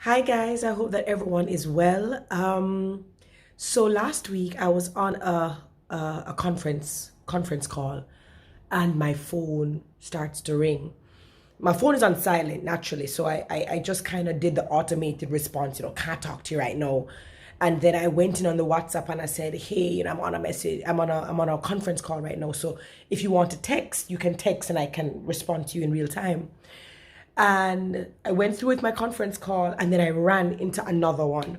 Hi guys, I hope that everyone is well. So last week I was on a conference call, and my phone starts to ring. My phone is on silent naturally, so I just kind of did the automated response, can't talk to you right now. And then I went in on the WhatsApp and I said, hey, I'm on a message, I'm on a conference call right now. So if you want to text, you can text and I can respond to you in real time. And I went through with my conference call and then I ran into another one.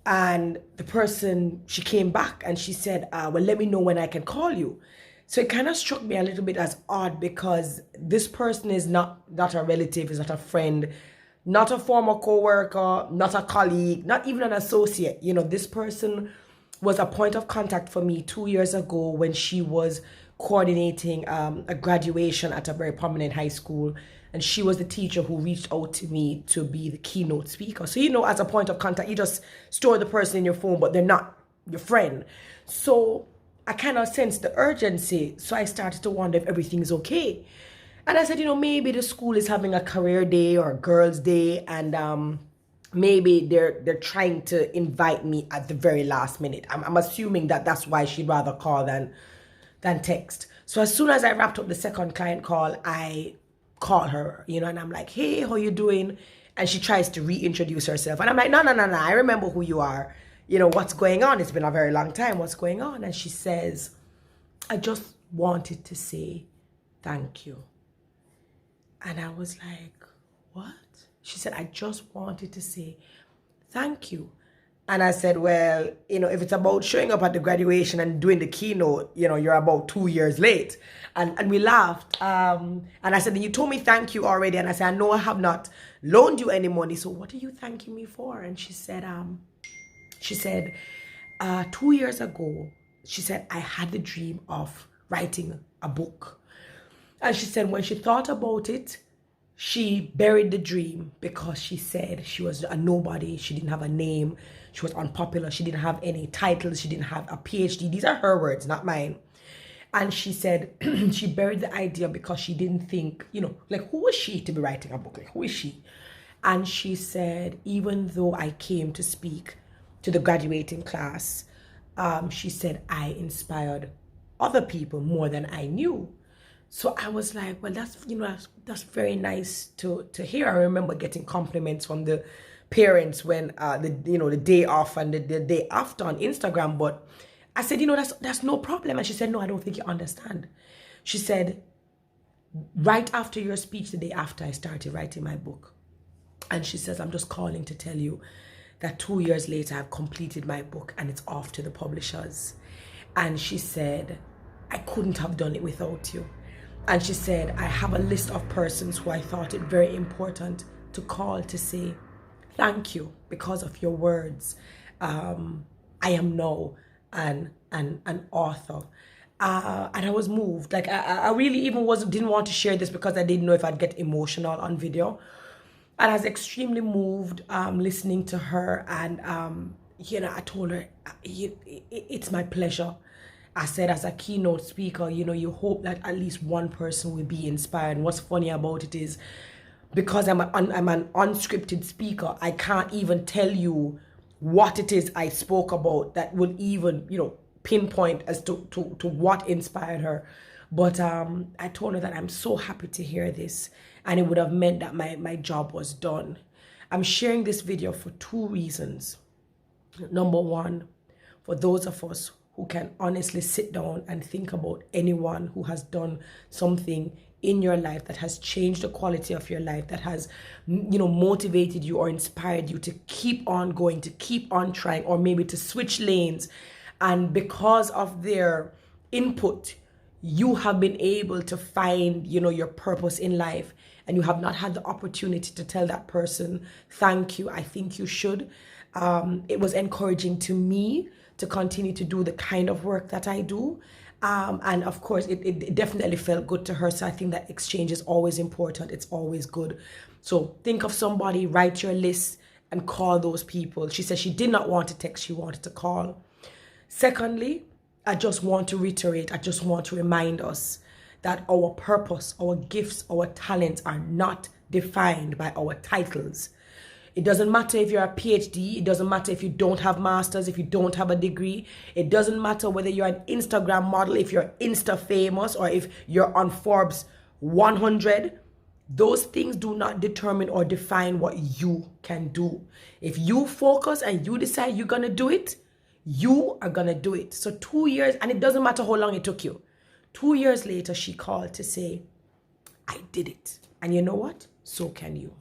And the person, she came back and she said, well, let me know when I can call you. So it kind of struck me a little bit as odd because this person is not a relative, is not a friend, not a former co-worker, not a colleague, not even an associate. This person was a point of contact for me 2 years ago when she was coordinating a graduation at a very prominent high school. And she was the teacher who reached out to me to be the keynote speaker. So, as a point of contact, you just store the person in your phone, but they're not your friend. So I kind of sensed the urgency. So I started to wonder if everything's okay. And I said, maybe the school is having a career day or a girls' day, and maybe they're trying to invite me at the very last minute. I'm assuming that that's why she'd rather call than text. So as soon as I wrapped up the second client call, I call her, and I'm like, hey, how you doing? And she tries to reintroduce herself. And I'm like, no, I remember who you are. What's going on? It's been a very long time. What's going on? And she says, I just wanted to say thank you. And I was like, what? She said, I just wanted to say thank you. And I said, well, if it's about showing up at the graduation and doing the keynote, you're about 2 years late. And we laughed. And I said, then you told me thank you already. And I said, I know I have not loaned you any money. So what are you thanking me for? And she said, 2 years ago, she said, I had the dream of writing a book. And she said, when she thought about it, she buried the dream because she said she was a nobody. She didn't have a name. She was unpopular. She didn't have any titles. She didn't have a PhD. These are her words, not mine. And she said she buried the idea because she didn't think, like, who is she to be writing a book? Like, who is she? And she said, even though I came to speak to the graduating class, she said, I inspired other people more than I knew. So I was like, well, that's very nice to hear. I remember getting compliments from the parents when the day off and the day after on Instagram. But I said, that's no problem. And she said, no, I don't think you understand. She said, right after your speech, the day after, I started writing my book. And she says, I'm just calling to tell you that 2 years later, I've completed my book and it's off to the publishers. And she said, I couldn't have done it without you. And she said, I have a list of persons who I thought it very important to call to say thank you because of your words. I am now an author. And I was moved. Like I really even didn't want to share this because I didn't know if I'd get emotional on video. And I was extremely moved listening to her. And, I told her, it's my pleasure. I said, as a keynote speaker, you hope that at least one person will be inspired. And what's funny about it is because I'm an unscripted speaker, I can't even tell you what it is I spoke about that will even, pinpoint as to what inspired her. But I told her that I'm so happy to hear this. And it would have meant that my job was done. I'm sharing this video for two reasons. Number one, for those of us who can honestly sit down and think about anyone who has done something in your life that has changed the quality of your life, that has, motivated you or inspired you to keep on going, to keep on trying, or maybe to switch lanes. And because of their input, you have been able to find, your purpose in life, and you have not had the opportunity to tell that person, thank you, I think you should. It was encouraging to me to continue to do the kind of work that I do. And of course, it definitely felt good to her. So I think that exchange is always important. It's always good. So think of somebody, write your list and call those people. She said she did not want to text, she wanted to call. Secondly, I just want to reiterate, I just want to remind us that our purpose, our gifts, our talents are not defined by our titles. It doesn't matter if you're a PhD. It doesn't matter if you don't have masters, if you don't have a degree. It doesn't matter whether you're an Instagram model, if you're Insta famous, or if you're on Forbes 100. Those things do not determine or define what you can do. If you focus and you decide you're going to do it, you are going to do it. So 2 years, and it doesn't matter how long it took you. 2 years later, she called to say, I did it. And you know what? So can you.